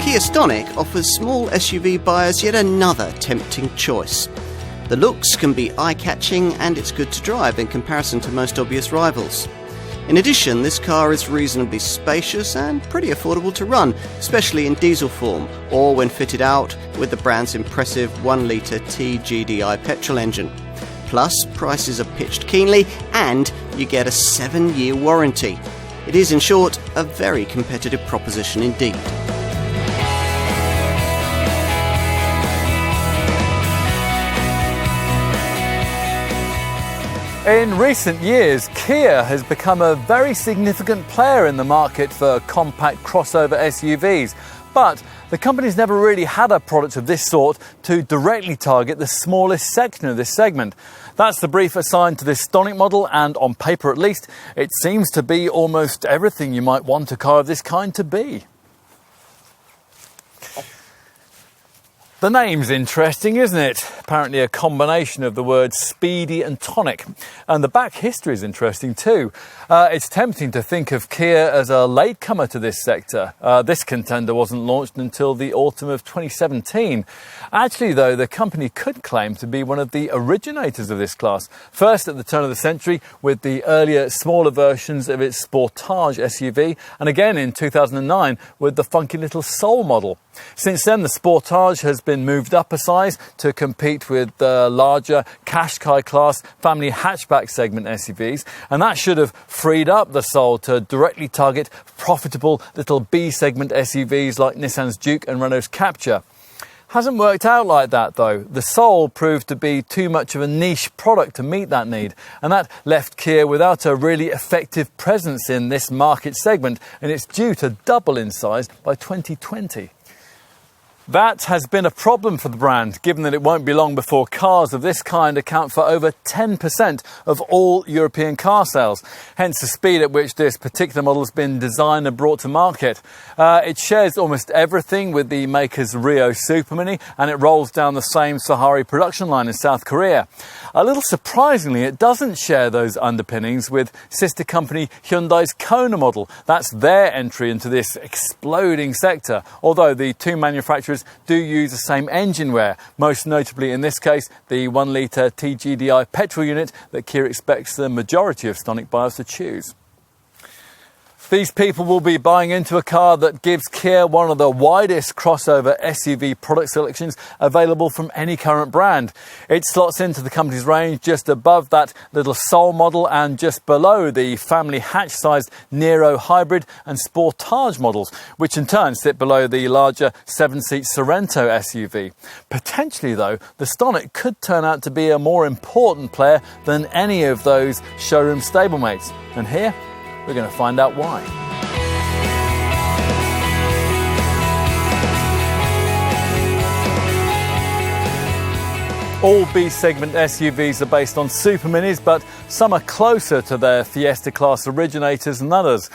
Kia Stonic offers small SUV buyers yet another tempting choice. The looks can be eye-catching and it's good to drive in comparison to most obvious rivals. In addition, this car is reasonably spacious and pretty affordable to run, especially in diesel form, or when fitted out with the brand's impressive 1-litre TGDI petrol engine. Plus, prices are pitched keenly and you get a 7-year warranty. It is, in short, a very competitive proposition indeed. In recent years, Kia has become a very significant player in the market for compact crossover SUVs, but the company's never really had a product of this sort to directly target the smallest section of this segment. That's the brief assigned to this Stonic model, and on paper at least, it seems to be almost everything you might want a car of this kind to be. The name's interesting, isn't it? Apparently a combination of the words speedy and tonic. And the back history is interesting too. It's tempting to think of Kia as a latecomer to this sector. This contender wasn't launched until the autumn of 2017. Actually, though, the company could claim to be one of the originators of this class. First at the turn of the century with the earlier, smaller versions of its Sportage SUV, and again in 2009 with the funky little Soul model. Since then, the Sportage has been moved up a size to compete with the larger Qashqai class family hatchback segment SUVs, and that should have freed up the Soul to directly target profitable little B segment SUVs like Nissan's Juke and Renault's Captur. Hasn't worked out like that though. The Soul proved to be too much of a niche product to meet that need, and that left Kia without a really effective presence in this market segment, and it's due to double in size by 2020. That has been a problem for the brand, given that it won't be long before cars of this kind account for over 10% of all European car sales, hence the speed at which this particular model has been designed and brought to market. It shares almost everything with the maker's Rio Supermini, and it rolls down the same Sahari production line in South Korea. A little surprisingly, it doesn't share those underpinnings with sister company Hyundai's Kona model. That's their entry into this exploding sector, although the two manufacturers do use the same engine wear, most notably in this case the 1-litre TGDI petrol unit that Kia expects the majority of Stonic buyers to choose. These people will be buying into a car that gives Kia one of the widest crossover SUV product selections available from any current brand. It slots into the company's range just above that little Soul model and just below the family hatch-sized Nero Hybrid and Sportage models, which in turn sit below the larger 7-seat Sorento SUV. Potentially, though, the Stonic could turn out to be a more important player than any of those showroom stablemates. And here, we're going to find out why. All B-segment SUVs are based on superminis, but some are closer to their Fiesta class originators than others.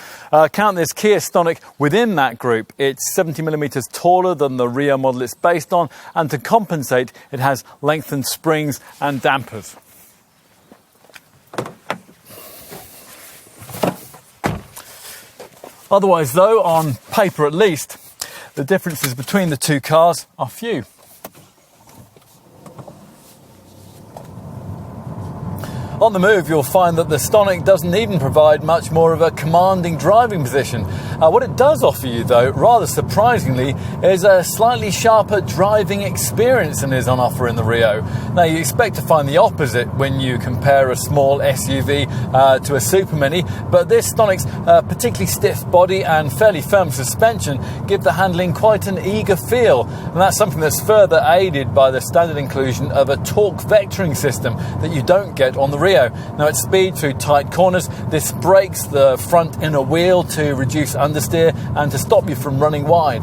Count this Kia Stonic within that group. It's 70mm taller than the Rio model it's based on, and to compensate, it has lengthened springs and dampers. Otherwise, though, on paper at least, the differences between the two cars are few. On the move, you'll find that the Stonic doesn't even provide much more of a commanding driving position. What it does offer you, though, rather surprisingly, is a slightly sharper driving experience than is on offer in the Rio. Now, you expect to find the opposite when you compare a small SUV to a supermini, but this Stonic's particularly stiff body and fairly firm suspension give the handling quite an eager feel, and that's something that's further aided by the standard inclusion of a torque vectoring system that you don't get on the Rio. Now, at speed through tight corners, this brakes the front inner wheel to reduce understeer and to stop you from running wide.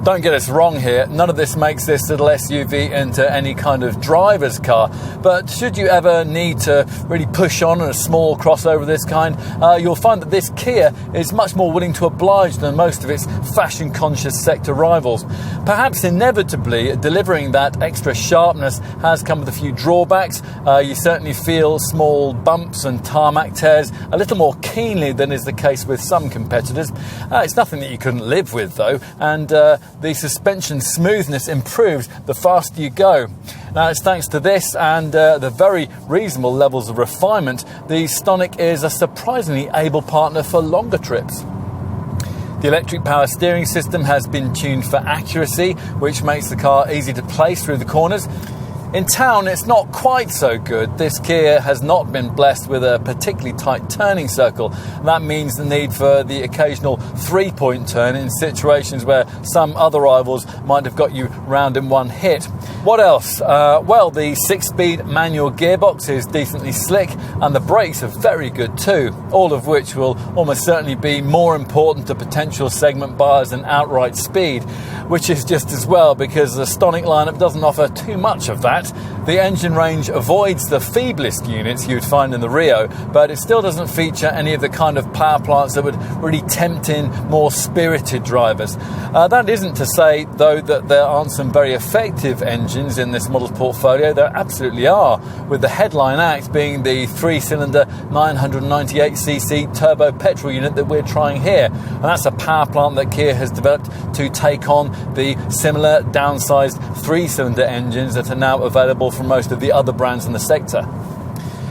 Don't get us wrong here, none of this makes this little SUV into any kind of driver's car, but should you ever need to really push on a small crossover of this kind, you'll find that this Kia is much more willing to oblige than most of its fashion-conscious sector rivals. Perhaps inevitably, delivering that extra sharpness has come with a few drawbacks. You certainly feel small bumps and tarmac tears a little more keenly than is the case with some competitors. It's nothing that you couldn't live with, though, and the suspension smoothness improves the faster you go. Now, it's thanks to this and the very reasonable levels of refinement, the Stonic is a surprisingly able partner for longer trips. The electric power steering system has been tuned for accuracy, which makes the car easy to place through the corners. In town, it's not quite so good. This Kia has not been blessed with a particularly tight turning circle. That means the need for the occasional three-point turn in situations where some other rivals might have got you round in one hit. What else? Well, the 6-speed manual gearbox is decently slick and the brakes are very good too, all of which will almost certainly be more important to potential segment buyers than outright speed, which is just as well because the Stonic lineup doesn't offer too much of that. The engine range avoids the feeblest units you'd find in the Rio, but it still doesn't feature any of the kind of power plants that would really tempt in more spirited drivers. That isn't to say, though, that there aren't some very effective engines in this model's portfolio. There absolutely are, with the headline act being the 3-cylinder 998cc turbo petrol unit that we're trying here. And that's a power plant that Kia has developed to take on the similar downsized 3-cylinder engines that are now available from most of the other brands in the sector.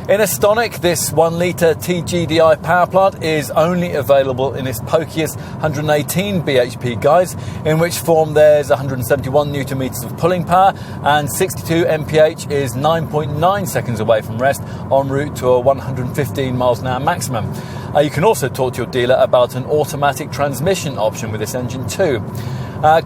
In a Stonic, this 1-litre TGDI power plant is only available in its pokiest 118 bhp guise, in which form there's 171 newton meters of pulling power and 62 mph is 9.9 seconds away from rest en route to a 115 miles an hour maximum. You can also talk to your dealer about an automatic transmission option with this engine too.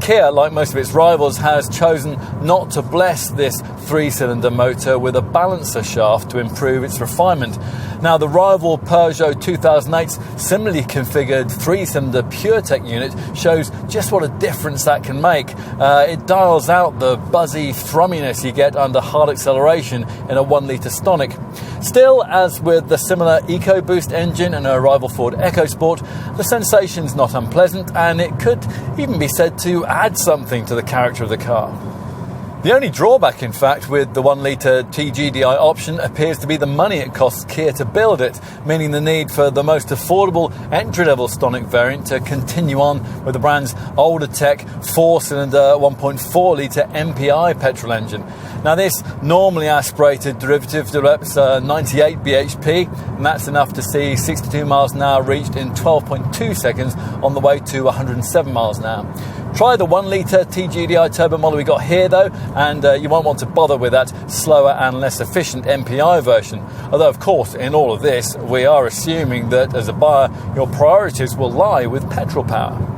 Kia, like most of its rivals, has chosen not to bless this 3-cylinder motor with a balancer shaft to improve its refinement. Now, the rival Peugeot 2008's similarly configured 3-cylinder PureTech unit shows just what a difference that can make. It dials out the buzzy thrumminess you get under hard acceleration in a 1-litre Stonic. Still, as with the similar EcoBoost engine in a rival Ford EcoSport, the sensation's not unpleasant, and it could even be said to add something to the character of the car. The only drawback, in fact, with the 1-litre TGDI option appears to be the money it costs Kia to build it, meaning the need for the most affordable entry-level Stonic variant to continue on with the brand's older tech 4-cylinder 1.4-litre MPI petrol engine. Now, this normally aspirated derivative develops 98 bhp, and that's enough to see 62 miles an hour reached in 12.2 seconds on the way to 107 miles an hour. Try the 1-litre TGDI turbo model we got here, though, and you won't want to bother with that slower and less efficient MPI version. Although, of course, in all of this, we are assuming that as a buyer, your priorities will lie with petrol power.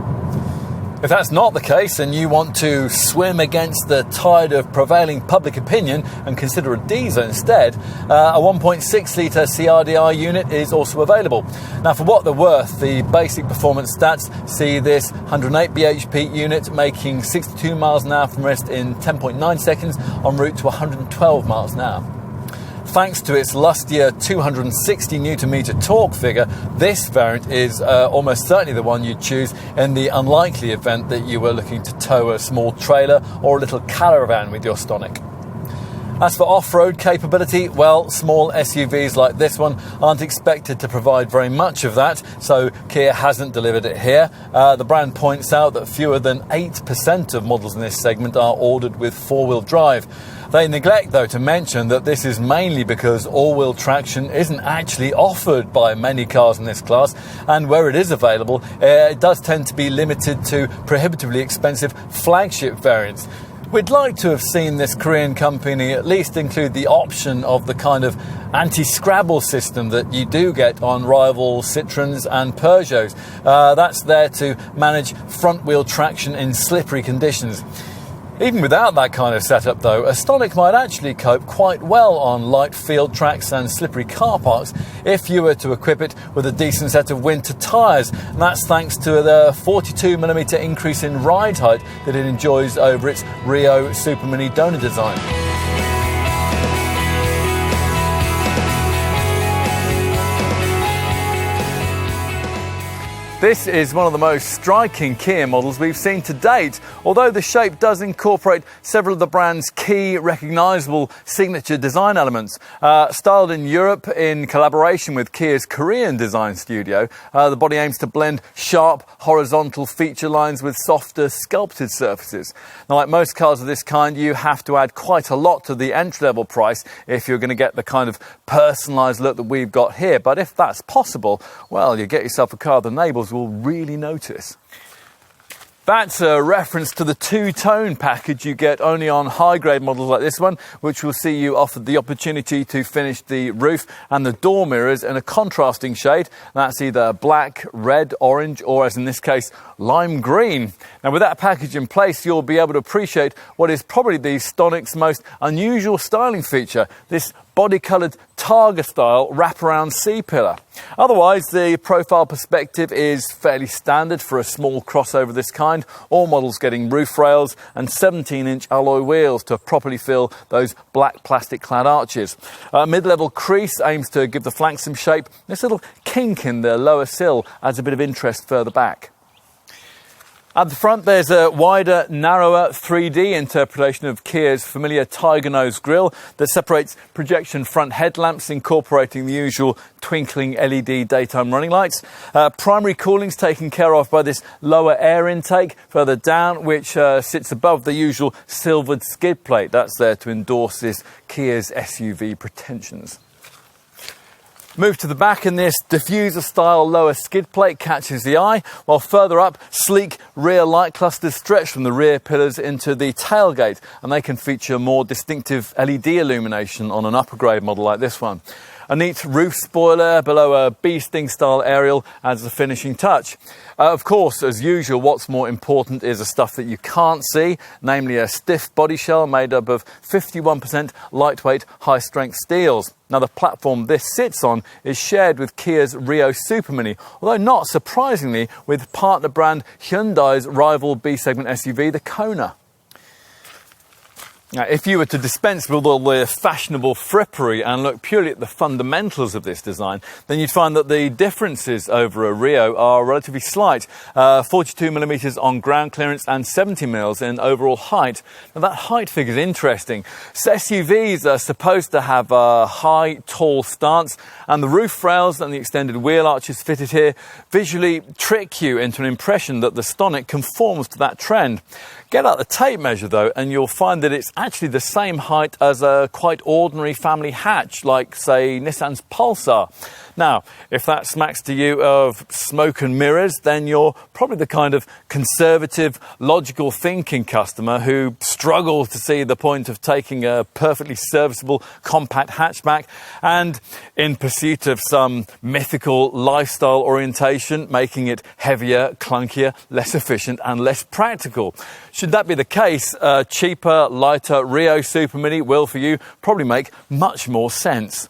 If that's not the case and you want to swim against the tide of prevailing public opinion and consider a diesel instead, a 1.6-litre CRDI unit is also available. Now, for what they're worth, the basic performance stats see this 108 bhp unit making 62 miles an hour from rest in 10.9 seconds en route to 112 miles an hour. Thanks to its lustier 260 Nm torque figure, this variant is almost certainly the one you'd choose in the unlikely event that you were looking to tow a small trailer or a little caravan with your Stonic. As for off-road capability, well, small SUVs like this one aren't expected to provide very much of that, so Kia hasn't delivered it here. The brand points out that fewer than 8% of models in this segment are ordered with four-wheel drive. They neglect, though, to mention that this is mainly because all-wheel traction isn't actually offered by many cars in this class, and where it is available, it does tend to be limited to prohibitively expensive flagship variants. We'd like to have seen this Korean company at least include the option of the kind of anti-scrabble system that you do get on rival Citroëns and Peugeots. That's there to manage front-wheel traction in slippery conditions. Even without that kind of setup though, a Stonic might actually cope quite well on light field tracks and slippery car parks if you were to equip it with a decent set of winter tyres. And that's thanks to the 42mm increase in ride height that it enjoys over its Rio Supermini donor design. This is one of the most striking Kia models we've seen to date, although the shape does incorporate several of the brand's key recognisable signature design elements. Styled in Europe in collaboration with Kia's Korean design studio, the body aims to blend sharp horizontal feature lines with softer sculpted surfaces. Now, like most cars of this kind, you have to add quite a lot to the entry-level price if you're going to get the kind of personalised look that we've got here. But if that's possible, well, you get yourself a car the neighbours will really notice. That's a reference to the two-tone package you get only on high-grade models like this one, which will see you offered the opportunity to finish the roof and the door mirrors in a contrasting shade. That's either black, red, orange, or as in this case, lime green. Now, with that package in place, you'll be able to appreciate what is probably the Stonic's most unusual styling feature, this body-coloured Targa-style wraparound C-pillar. Otherwise, the profile perspective is fairly standard for a small crossover of this kind, all models getting roof rails and 17-inch alloy wheels to properly fill those black plastic-clad arches. Mid-level crease aims to give the flanks some shape. This little kink in the lower sill adds a bit of interest further back. At the front, there's a wider, narrower 3D interpretation of Kia's familiar Tiger Nose grille that separates projection front headlamps, incorporating the usual twinkling LED daytime running lights. Primary cooling's taken care of by this lower air intake further down, which sits above the usual silvered skid plate. That's there to endorse this Kia's SUV pretensions. Move to the back and this diffuser-style lower skid plate catches the eye, while further up, sleek rear light clusters stretch from the rear pillars into the tailgate, and they can feature more distinctive LED illumination on an upper-grade model like this one. A neat roof spoiler below a bee-sting-style aerial adds a finishing touch. Of course, as usual, what's more important is the stuff that you can't see, namely a stiff body shell made up of 51% lightweight, high-strength steels. Now, the platform this sits on is shared with Kia's Rio Supermini, although not surprisingly with partner brand Hyundai's rival B-segment SUV, the Kona. Now, if you were to dispense with all the fashionable frippery and look purely at the fundamentals of this design, then you'd find that the differences over a Rio are relatively slight. 42mm on ground clearance and 70mm in overall height. Now, that height figure is interesting. So SUVs are supposed to have a high, tall stance, and the roof rails and the extended wheel arches fitted here visually trick you into an impression that the Stonic conforms to that trend. Get out the tape measure though, and you'll find that it's actually the same height as a quite ordinary family hatch, like say Nissan's Pulsar. Now, if that smacks to you of smoke and mirrors, then you're probably the kind of conservative, logical thinking customer who struggles to see the point of taking a perfectly serviceable compact hatchback and, in pursuit of some mythical lifestyle orientation, making it heavier, clunkier, less efficient and less practical. Should that be the case, a cheaper, lighter Rio Supermini will, for you, probably make much more sense.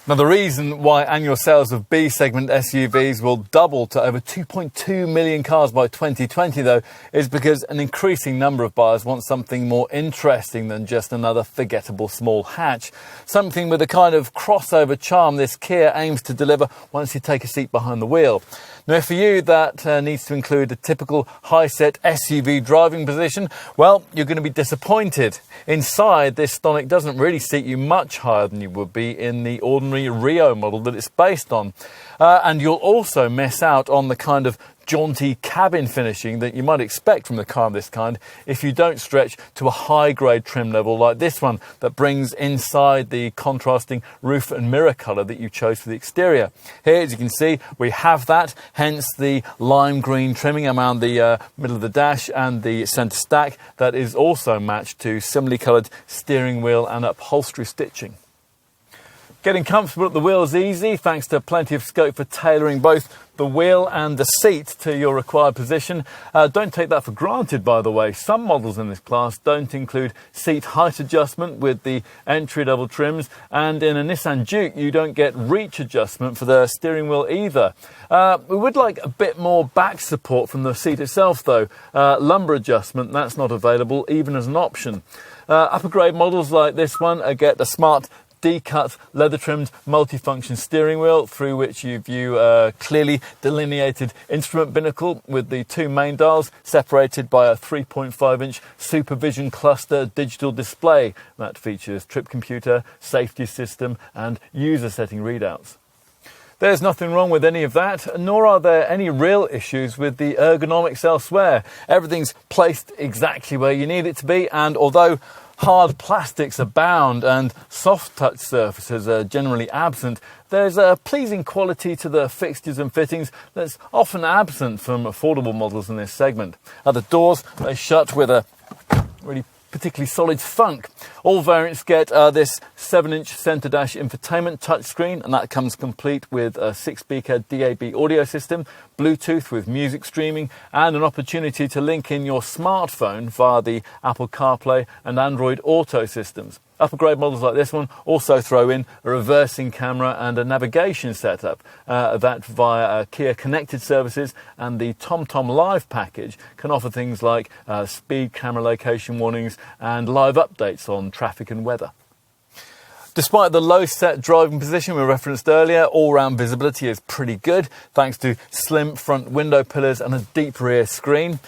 Now, the reason why annual sales of B-segment SUVs will double to over 2.2 million cars by 2020, though, is because an increasing number of buyers want something more interesting than just another forgettable small hatch. Something with the kind of crossover charm this Kia aims to deliver once you take a seat behind the wheel. Now, for you, that needs to include a typical high-set SUV driving position. Well, you're going to be disappointed. Inside, this Stonic doesn't really seat you much higher than you would be in the ordinary Rio model that it's based on. And you'll also miss out on the kind of jaunty cabin finishing that you might expect from a car of this kind if you don't stretch to a high-grade trim level like this one that brings inside the contrasting roof and mirror colour that you chose for the exterior. Here, as you can see, we have that, hence the lime green trimming around the middle of the dash and the centre stack that is also matched to similarly coloured steering wheel and upholstery stitching. Getting comfortable at the wheel is easy thanks to plenty of scope for tailoring both the wheel and the seat to your required position. Don't take that for granted, by the way. Some models in this class don't include seat height adjustment with the entry-level trims, and in a Nissan Juke you don't get reach adjustment for the steering wheel either. We would like a bit more back support from the seat itself though. Lumbar adjustment, that's not available even as an option. Upper grade models like this one get a smart D-cut, leather-trimmed, multifunction steering wheel through which you view a clearly delineated instrument binnacle with the two main dials separated by a 3.5-inch Supervision cluster digital display that features trip computer, safety system and user setting readouts. There's nothing wrong with any of that, nor are there any real issues with the ergonomics elsewhere. Everything's placed exactly where you need it to be, and although hard plastics abound and soft touch surfaces are generally absent, there's a pleasing quality to the fixtures and fittings that's often absent from affordable models in this segment. At the doors, they shut with a really particularly solid thunk. All variants get this 7-inch centre dash infotainment touchscreen, and that comes complete with a 6-speaker DAB audio system, Bluetooth with music streaming, and an opportunity to link in your smartphone via the Apple CarPlay and Android Auto systems. Upper grade models like this one also throw in a reversing camera and a navigation setup. That via Kia Connected Services and the TomTom Live package can offer things like speed camera location warnings and live updates on traffic and weather. Despite the low set driving position we referenced earlier, all-round visibility is pretty good thanks to slim front window pillars and a deep rear screen.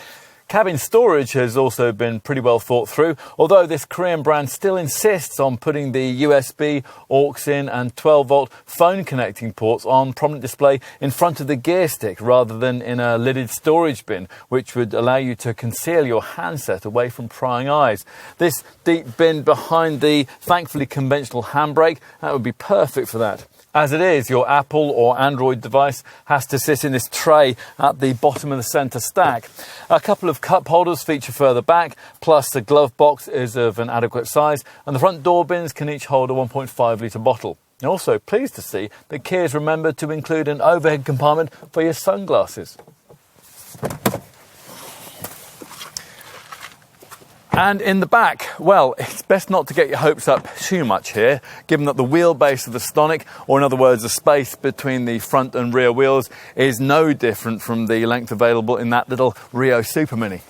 Cabin storage has also been pretty well thought through, although this Korean brand still insists on putting the USB, aux-in and 12-volt phone connecting ports on prominent display in front of the gear stick rather than in a lidded storage bin, which would allow you to conceal your handset away from prying eyes. This deep bin behind the thankfully conventional handbrake, that would be perfect for that. As it is, your Apple or Android device has to sit in this tray at the bottom of the centre stack. A couple of cup holders feature further back, plus the glove box is of an adequate size, and the front door bins can each hold a 1.5 litre bottle. You're also pleased to see that Kia's remembered to include an overhead compartment for your sunglasses. And in the back, well, it's best not to get your hopes up too much here, given that the wheelbase of the Stonic, or in other words, the space between the front and rear wheels, is no different from the length available in that little Rio Supermini.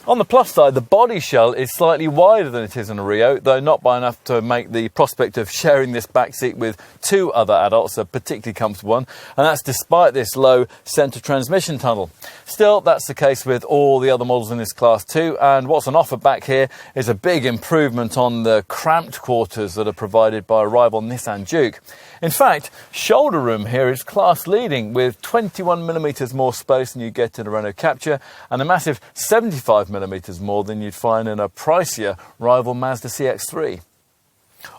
On the plus side, the body shell is slightly wider than it is in a Rio, though not by enough to make the prospect of sharing this back seat with two other adults a particularly comfortable one, and that's despite this low centre transmission tunnel. Still, that's the case with all the other models in this class too, and what's on offer back here is a big improvement on the cramped quarters that are provided by a rival Nissan Juke. In fact, shoulder room here is class leading with 21mm more space than you get in a Renault Captur and a massive 75mm more than you'd find in a pricier rival Mazda CX-3.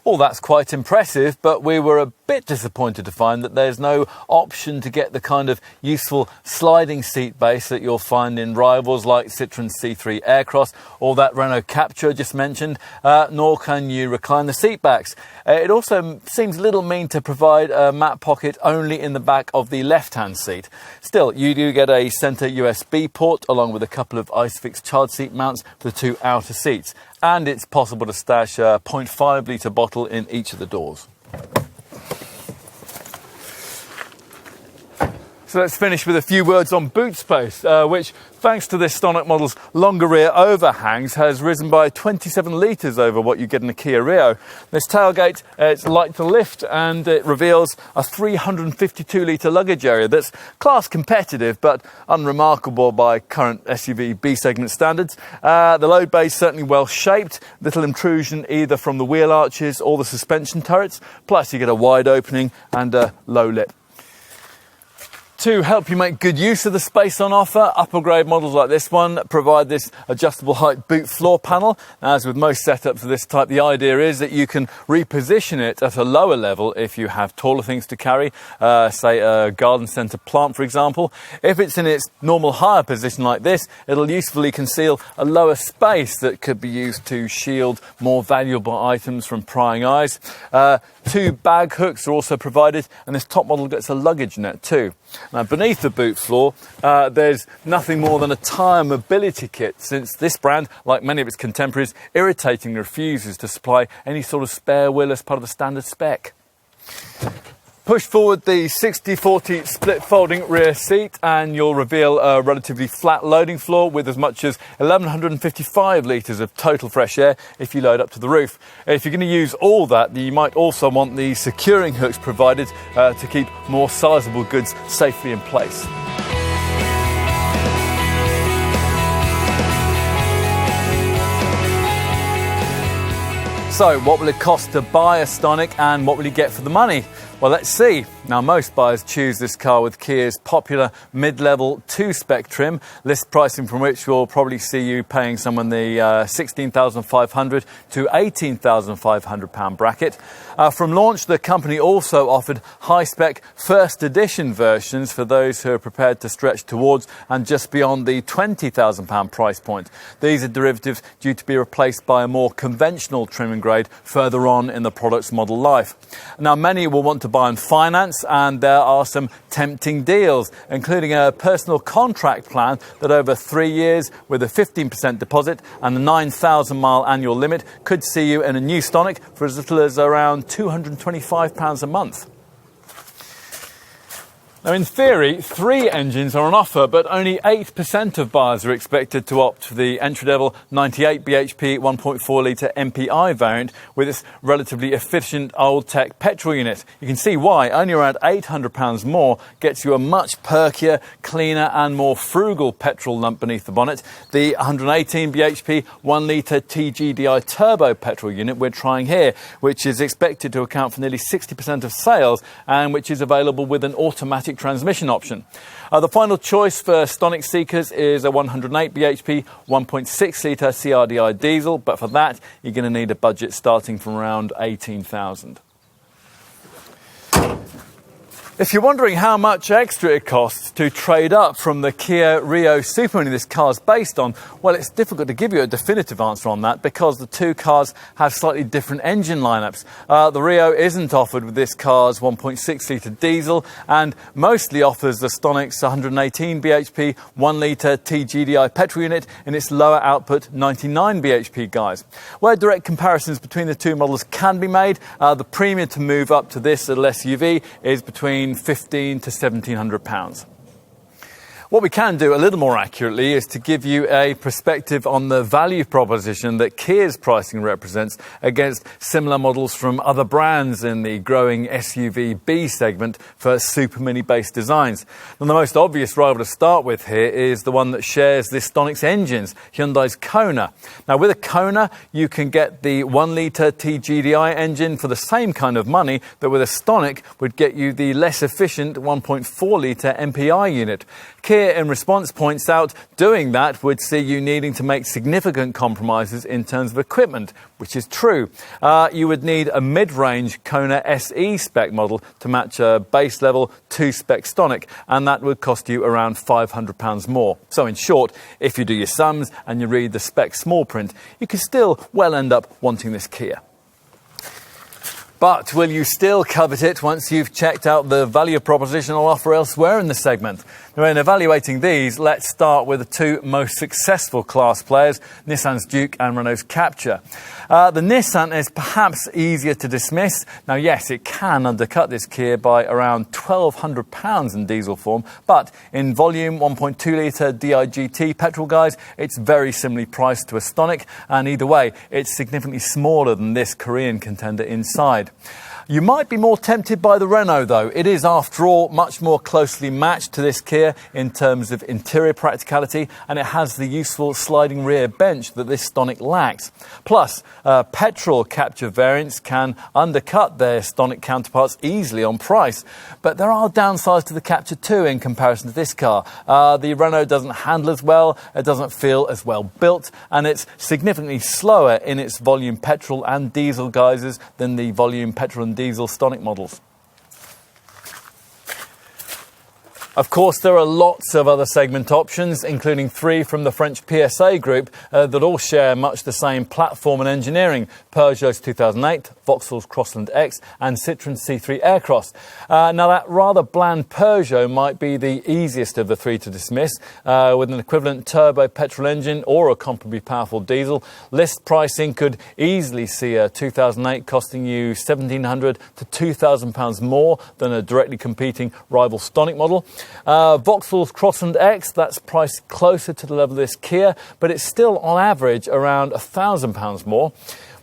All that's quite impressive, but we were a bit disappointed to find that there's no option to get the kind of useful sliding seat base that you'll find in rivals like Citroën C3 Aircross or that Renault Captur just mentioned, nor can you recline the seat backs. It also seems a little mean to provide a mat pocket only in the back of the left-hand seat. Still, you do get a centre USB port along with a couple of ISOFIX child seat mounts for the two outer seats, and it's possible to stash a 0.5 litre bottle in each of the doors. So let's finish with a few words on boot space, which, thanks to this Stonic model's longer rear overhangs, has risen by 27 litres over what you get in a Kia Rio. This tailgate, it's light to lift, and it reveals a 352 litre luggage area that's class competitive but unremarkable by current SUV B-segment standards. The load bay is certainly well shaped, little intrusion either from the wheel arches or the suspension turrets, plus you get a wide opening and a low lip. To help you make good use of the space on offer, upper grade models like this one provide this adjustable height boot floor panel. As with most setups of this type, the idea is that you can reposition it at a lower level if you have taller things to carry, say a garden centre plant for example. If it's in its normal higher position like this, it'll usefully conceal a lower space that could be used to shield more valuable items from prying eyes. 2 bag hooks are also provided, and this top model gets a luggage net too. Now, beneath the boot floor, there's nothing more than a tyre mobility kit, since this brand, like many of its contemporaries, irritatingly refuses to supply any sort of spare wheel as part of the standard spec. Push forward the 60/40 split folding rear seat and you'll reveal a relatively flat loading floor with as much as 1155 litres of total fresh air if you load up to the roof. If you're going to use all that, you might also want the securing hooks provided to keep more sizable goods safely in place. So, what will it cost to buy a Stonic and what will you get for the money? Well, let's see. Now, most buyers choose this car with Kia's popular mid-level 2-spec trim, list pricing from which will probably see you paying someone the £16,500 to £18,500 bracket. From launch, the company also offered high-spec first edition versions for those who are prepared to stretch towards and just beyond the £20,000 price point. These are derivatives due to be replaced by a more conventional trim and grade further on in the product's model life. Now, many will want to buy on finance, and there are some tempting deals, including a personal contract plan that over 3 years with a 15% deposit and a 9,000-mile annual limit could see you in a new Stonic for as little as around £225 a month. Now, in theory, 3 engines are on offer, but only 8% of buyers are expected to opt for the entry-level 98 bhp 1.4-litre MPI variant with its relatively efficient old-tech petrol unit. You can see why. Only around £800 more gets you a much perkier, cleaner and more frugal petrol lump beneath the bonnet. The 118 bhp 1-litre TGDI turbo petrol unit we're trying here, which is expected to account for nearly 60% of sales and which is available with an automatic transmission option. The final choice for Stonic seekers is a 108 bhp 1.6-litre CRDI diesel, but for that you're going to need a budget starting from around £18,000. If you're wondering how much extra it costs to trade up from the Kia Rio Supermini this car's based on, well, it's difficult to give you a definitive answer on that because the two cars have slightly different engine lineups. The Rio isn't offered with this car's 1.6-litre diesel and mostly offers the Stonic's 118 bhp 1-litre TGDI petrol unit in its lower output 99 bhp guise. Where direct comparisons between the two models can be made, the premium to move up to this little SUV is between £1,500 to £1,700. What we can do a little more accurately is to give you a perspective on the value proposition that Kia's pricing represents against similar models from other brands in the growing SUV B segment for supermini based designs. And the most obvious rival to start with here is the one that shares this Stonic's engines, Hyundai's Kona. Now, with a Kona, you can get the 1-litre TGDI engine for the same kind of money that with a Stonic would get you the less efficient 1.4-litre MPI unit. Kia, in response, points out doing that would see you needing to make significant compromises in terms of equipment, which is true. You would need a mid-range Kona SE spec model to match a base-level 2-spec Stonic, and that would cost you around £500 more. So in short, if you do your sums and you read the spec small print, you could still well end up wanting this Kia. But will you still covet it once you've checked out the value proposition on offer elsewhere in the segment? Now, in evaluating these, let's start with the two most successful class players, Nissan's Juke and Renault's Captur. The Nissan is perhaps easier to dismiss. Now, yes, it can undercut this Kia by around £1,200 in diesel form, but in volume 1.2-litre DIGT petrol guise, it's very similarly priced to a Stonic, and either way, it's significantly smaller than this Korean contender inside. You might be more tempted by the Renault though. It is, after all, much more closely matched to this Kia in terms of interior practicality, and it has the useful sliding rear bench that this Stonic lacks. Plus, petrol Captur variants can undercut their Stonic counterparts easily on price, but there are downsides to the Captur too in comparison to this car. The Renault doesn't handle as well, it doesn't feel as well built, and it's significantly slower in its volume petrol and diesel guises than the volume petrol and diesel Stonic models. Of course, there are lots of other segment options, including 3 from the French PSA group that all share much the same platform and engineering: Peugeot's 2008, Vauxhall's Crossland X and Citroen's C3 Aircross. Now, that rather bland Peugeot might be the easiest of the 3 to dismiss. With an equivalent turbo petrol engine or a comparably powerful diesel, list pricing could easily see a 2008 costing you £1,700 to £2,000 more than a directly competing rival Stonic model. Vauxhall's Crossland X, that's priced closer to the level of this Kia, but it's still on average around £1,000 more.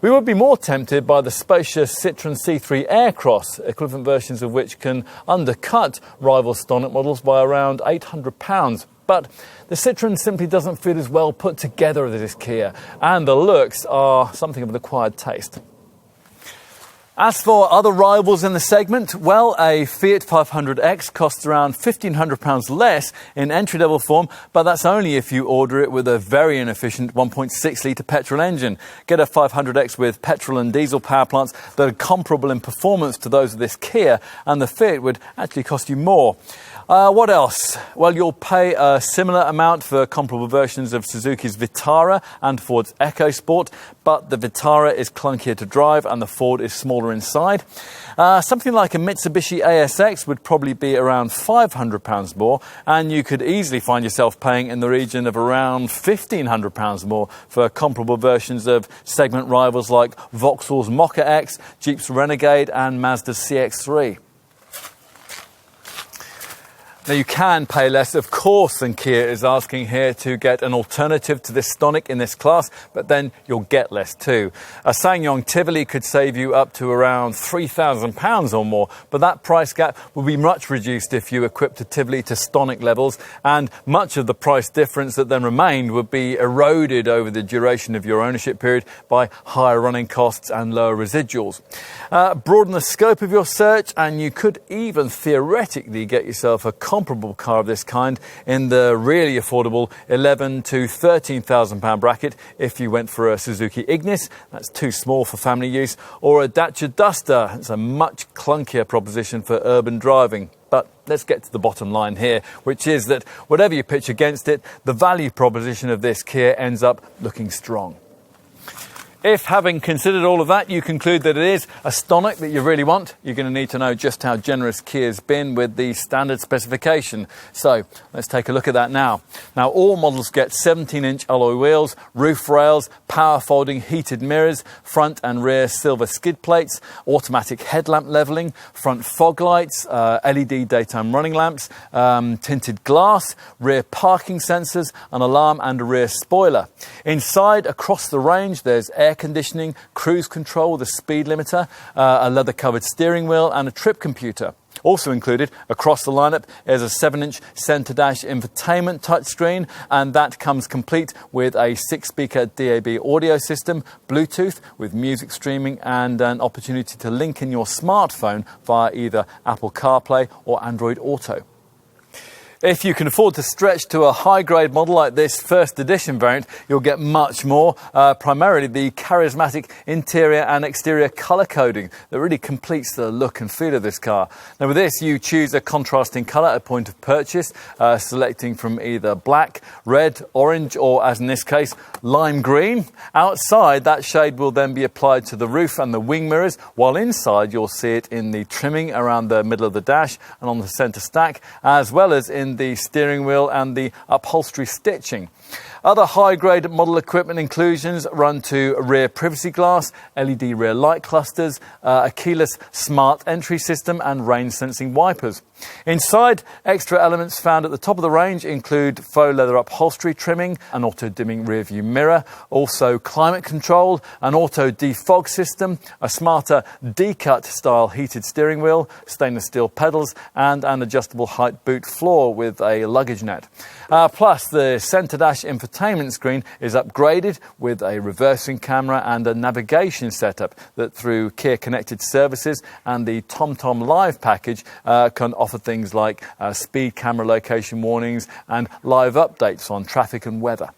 We would be more tempted by the spacious Citroen C3 Aircross, equivalent versions of which can undercut rival Stonic models by around £800. But the Citroen simply doesn't feel as well put together as this Kia, and the looks are something of an acquired taste. As for other rivals in the segment, well, a Fiat 500X costs around £1,500 less in entry-level form, but that's only if you order it with a very inefficient 1.6-litre petrol engine. Get a 500X with petrol and diesel power plants that are comparable in performance to those of this Kia, and the Fiat would actually cost you more. What else? Well, you'll pay a similar amount for comparable versions of Suzuki's Vitara and Ford's EcoSport, but the Vitara is clunkier to drive and the Ford is smaller inside. Something like a Mitsubishi ASX would probably be around £500 more, and you could easily find yourself paying in the region of around £1,500 more for comparable versions of segment rivals like Vauxhall's Mokka X, Jeep's Renegade and Mazda's CX-3. Now, you can pay less, of course, than Kia is asking here to get an alternative to this Stonic in this class, but then you'll get less too. A SsangYong Tivoli could save you up to around £3,000 or more, but that price gap will be much reduced if you equipped a Tivoli to Stonic levels, and much of the price difference that then remained would be eroded over the duration of your ownership period by higher running costs and lower residuals. Broaden the scope of your search, and you could even theoretically get yourself a comparable car of this kind in the really affordable £11,000 to £13,000 bracket if you went for a Suzuki Ignis, that's too small for family use, or a Dacia Duster, it's a much clunkier proposition for urban driving. But let's get to the bottom line here, which is that whatever you pitch against it, the value proposition of this Kia ends up looking strong. If, having considered all of that, you conclude that it is a Stonic that you really want, you're going to need to know just how generous Kia's been with the standard specification. So let's take a look at that now. Now, all models get 17-inch alloy wheels, roof rails, power folding heated mirrors, front and rear silver skid plates, automatic headlamp levelling, front fog lights, LED daytime running lamps, tinted glass, rear parking sensors, an alarm and a rear spoiler. Inside, across the range, there's air conditioning, cruise control with a speed limiter, a leather-covered steering wheel and a trip computer. Also included across the lineup is a 7-inch centre dash infotainment touchscreen, and that comes complete with a 6-speaker DAB audio system, Bluetooth with music streaming and an opportunity to link in your smartphone via either Apple CarPlay or Android Auto. If you can afford to stretch to a high-grade model like this first edition variant, you'll get much more, primarily the charismatic interior and exterior colour coding that really completes the look and feel of this car. Now, with this, you choose a contrasting colour at point of purchase, selecting from either black, red, orange, or, as in this case, lime green. Outside, that shade will then be applied to the roof and the wing mirrors, while inside you'll see it in the trimming around the middle of the dash and on the centre stack, as well as in the steering wheel and the upholstery stitching. Other high-grade model equipment inclusions run to rear privacy glass, LED rear light clusters, a keyless smart entry system and rain-sensing wipers. Inside, extra elements found at the top of the range include faux leather upholstery trimming, an auto-dimming rear-view mirror, also climate control, an auto defog system, a smarter D-cut-style heated steering wheel, stainless steel pedals, and an adjustable height boot floor with a luggage net. Plus, the centre dash infotainment screen is upgraded with a reversing camera and a navigation setup that, through Kia Connected Services and the TomTom Live package, can offer things like speed camera location warnings and live updates on traffic and weather.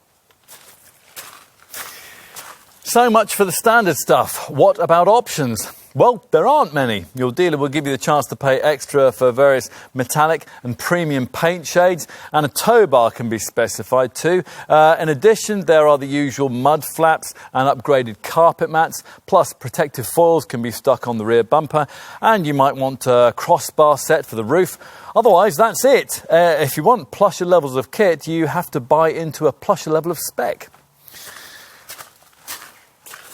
So much for the standard stuff. What about options? Well, there aren't many. Your dealer will give you the chance to pay extra for various metallic and premium paint shades, and a tow bar can be specified too. In addition, there are the usual mud flaps and upgraded carpet mats, plus protective foils can be stuck on the rear bumper, and you might want a crossbar set for the roof. Otherwise, that's it. If you want plusher levels of kit, you have to buy into a plusher level of spec.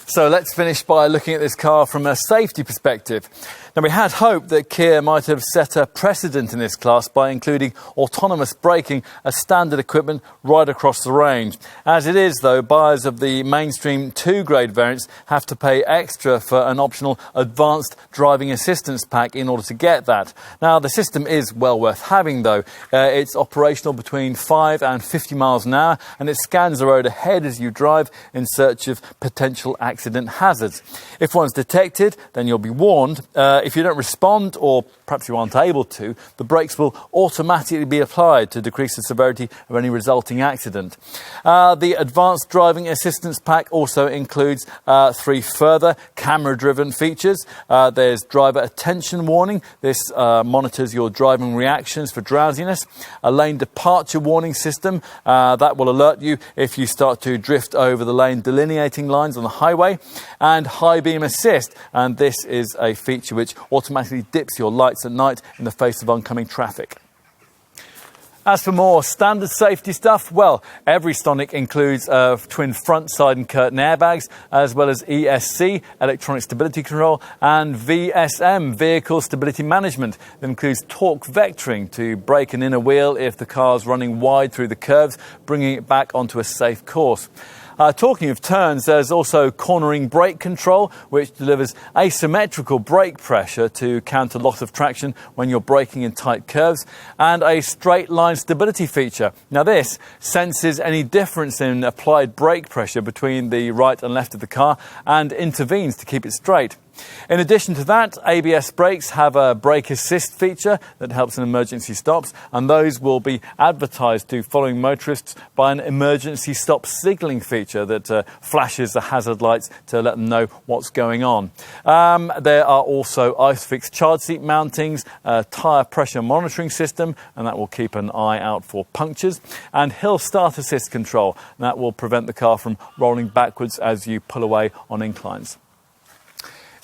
So let's finish by looking at this car from a safety perspective. Now, we had hoped that Kia might have set a precedent in this class by including autonomous braking as standard equipment right across the range. As it is, though, buyers of the mainstream 2-grade variants have to pay extra for an optional advanced driving assistance pack in order to get that. Now, the system is well worth having, though. It's operational between 5 and 50 miles an hour, and it scans the road ahead as you drive in search of potential accident hazards. If one's detected, then you'll be warned. If you don't respond, or perhaps you aren't able to, the brakes will automatically be applied to decrease the severity of any resulting accident. The Advanced Driving Assistance Pack also includes 3 further camera-driven features. There's driver attention warning. This monitors your driving reactions for drowsiness. A lane departure warning system that will alert you if you start to drift over the lane delineating lines on the highway. And high beam assist, and this is a feature which automatically dips your lights at night in the face of oncoming traffic. As for more standard safety stuff, well, every Stonic includes twin front, side and curtain airbags, as well as ESC, electronic stability control, and VSM, vehicle stability management. That includes torque vectoring to brake an inner wheel if the car's running wide through the curves, bringing it back onto a safe course. Talking of turns, there's also cornering brake control, which delivers asymmetrical brake pressure to counter loss of traction when you're braking in tight curves, and a straight line stability feature. Now, this senses any difference in applied brake pressure between the right and left of the car and intervenes to keep it straight. In addition to that, ABS brakes have a brake assist feature that helps in emergency stops, and those will be advertised to following motorists by an emergency stop signalling feature that flashes the hazard lights to let them know what's going on. There are also ISOFIX charge seat mountings, a tyre pressure monitoring system, and that will keep an eye out for punctures, and hill start assist control, and that will prevent the car from rolling backwards as you pull away on inclines.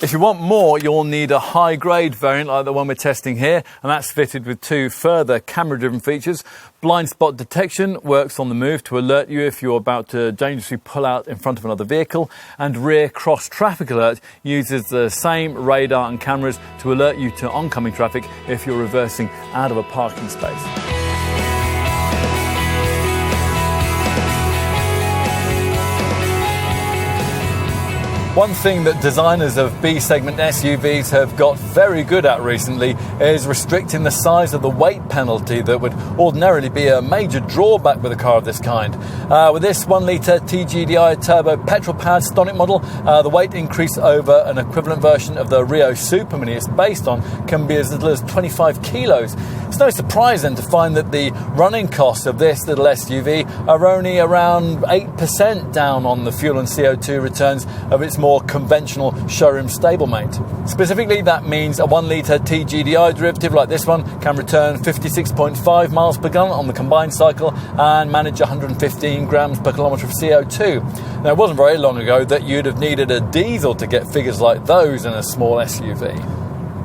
If you want more, you'll need a high-grade variant like the one we're testing here, and that's fitted with 2 further camera-driven features. Blind spot detection works on the move to alert you if you're about to dangerously pull out in front of another vehicle, and rear cross-traffic alert uses the same radar and cameras to alert you to oncoming traffic if you're reversing out of a parking space. One thing that designers of B-segment SUVs have got very good at recently is restricting the size of the weight penalty that would ordinarily be a major drawback with a car of this kind. With this 1-litre TGDI turbo petrol-powered Stonic model, the weight increase over an equivalent version of the Rio Supermini it's based on can be as little as 25 kilos. It's no surprise then to find that the running costs of this little SUV are only around 8% down on the fuel and CO2 returns of its more conventional showroom stablemate. Specifically, that means a 1-litre TGDI derivative like this one can return 56.5 miles per gallon on the combined cycle and manage 115 grams per kilometre of CO2. Now, it wasn't very long ago that you'd have needed a diesel to get figures like those in a small SUV.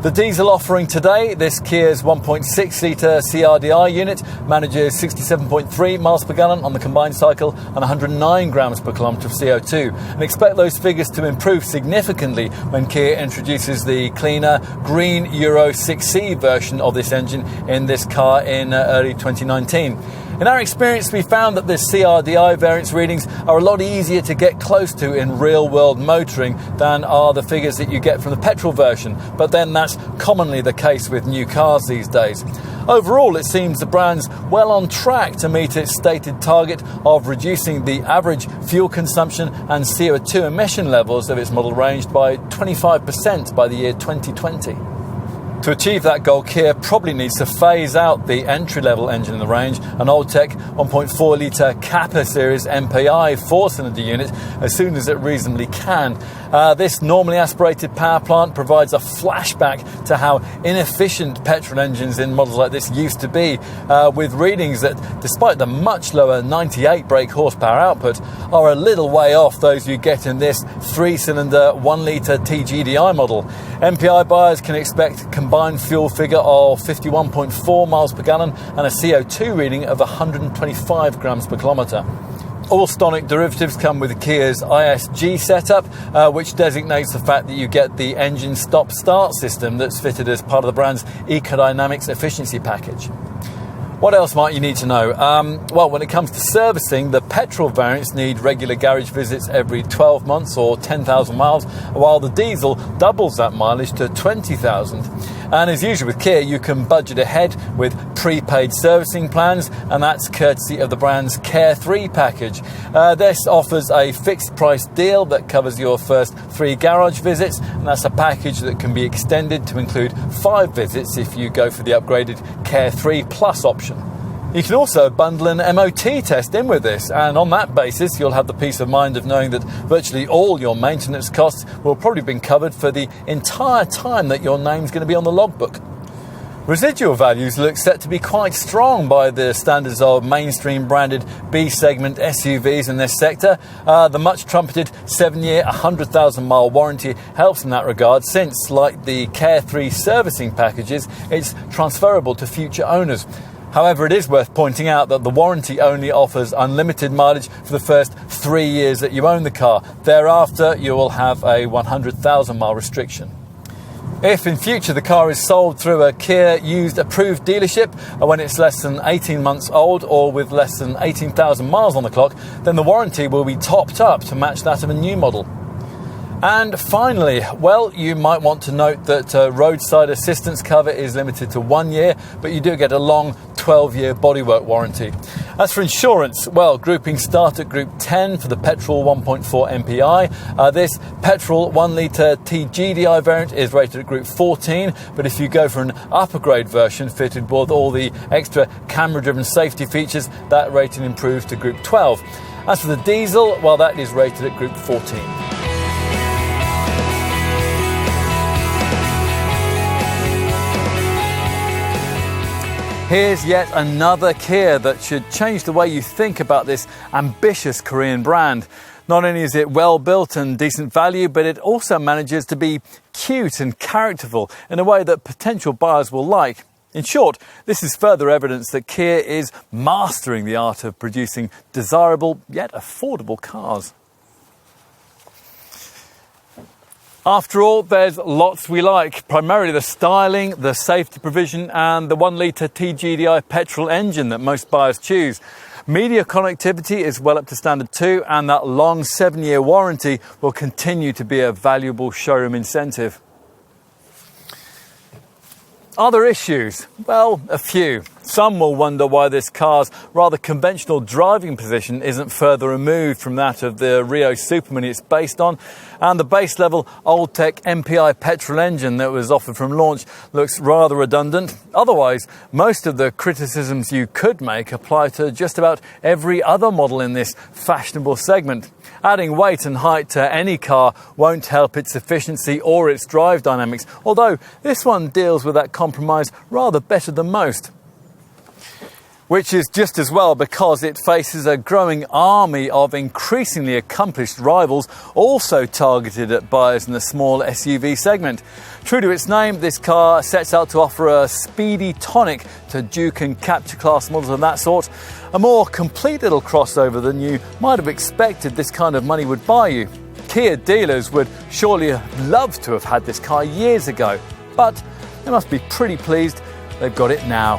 The diesel offering today, this Kia's 1.6 litre CRDI unit manages 67.3 miles per gallon on the combined cycle and 109 grams per kilometre of CO2. And expect those figures to improve significantly when Kia introduces the cleaner green Euro 6C version of this engine in this car in early 2019. In our experience, we found that the CRDI variant's readings are a lot easier to get close to in real-world motoring than are the figures that you get from the petrol version, but then that's commonly the case with new cars these days. Overall, it seems the brand's well on track to meet its stated target of reducing the average fuel consumption and CO2 emission levels of its model range by 25% by the year 2020. To achieve that goal, Kia probably needs to phase out the entry-level engine in the range, an old-tech 1.4 litre Captur series MPI four-cylinder unit, as soon as it reasonably can. This normally aspirated power plant provides a flashback to how inefficient petrol engines in models like this used to be, with readings that, despite the much lower 98 brake horsepower output, are a little way off those you get in this three-cylinder 1 litre TGDI model. MPI buyers can expect combined fuel figure of 51.4 miles per gallon and a CO2 reading of 125 grams per kilometre. All Stonic derivatives come with Kia's ISG setup, which designates the fact that you get the engine stop-start system that's fitted as part of the brand's Ecodynamics efficiency package. What else might you need to know? Well, when it comes to servicing, the petrol variants need regular garage visits every 12 months or 10,000 miles, while the diesel doubles that mileage to 20,000. And as usual with Kia, you can budget ahead with prepaid servicing plans, and that's courtesy of the brand's Care 3 package. This offers a fixed price deal that covers your first 3 garage visits, and that's a package that can be extended to include 5 visits if you go for the upgraded Care 3 Plus option. You can also bundle an MOT test in with this, and on that basis you'll have the peace of mind of knowing that virtually all your maintenance costs will probably be covered for the entire time that your name's going to be on the logbook. Residual values look set to be quite strong by the standards of mainstream branded B-segment SUVs in this sector. The much trumpeted 7-year, 100,000 mile warranty helps in that regard, since, like the Care 3 servicing packages, it's transferable to future owners. However, it is worth pointing out that the warranty only offers unlimited mileage for the first 3 years that you own the car. Thereafter, you will have a 100,000 mile restriction. If in future the car is sold through a Kia used approved dealership when it's less than 18 months old or with less than 18,000 miles on the clock, then the warranty will be topped up to match that of a new model. And finally, well, you might want to note that roadside assistance cover is limited to 1 year, but you do get a long 12-year bodywork warranty. As for insurance, well, groupings start at Group 10 for the petrol 1.4 MPI. This petrol 1 litre TGDI variant is rated at Group 14, but if you go for an upper grade version fitted with all the extra camera-driven safety features, that rating improves to Group 12. As for the diesel, well, that is rated at Group 14. Here's yet another Kia that should change the way you think about this ambitious Korean brand. Not only is it well built and decent value, but it also manages to be cute and characterful in a way that potential buyers will like. In short, this is further evidence that Kia is mastering the art of producing desirable yet affordable cars. After all, there's lots we like, primarily the styling, the safety provision and the 1 litre TGDI petrol engine that most buyers choose. Media connectivity is well up to standard too, and that long 7-year warranty will continue to be a valuable showroom incentive. Are there issues? Well, a few. Some will wonder why this car's rather conventional driving position isn't further removed from that of the Rio Supermini it's based on, and the base level old-tech MPI petrol engine that was offered from launch looks rather redundant. Otherwise, most of the criticisms you could make apply to just about every other model in this fashionable segment. Adding weight and height to any car won't help its efficiency or its drive dynamics, although this one deals with that compromise rather better than most. Which is just as well, because it faces a growing army of increasingly accomplished rivals, also targeted at buyers in the small SUV segment. True to its name, this car sets out to offer a speedy tonic to Juke and Captur class models of that sort. A more complete little crossover than you might have expected this kind of money would buy you. Kia dealers would surely have loved to have had this car years ago, but they must be pretty pleased they've got it now.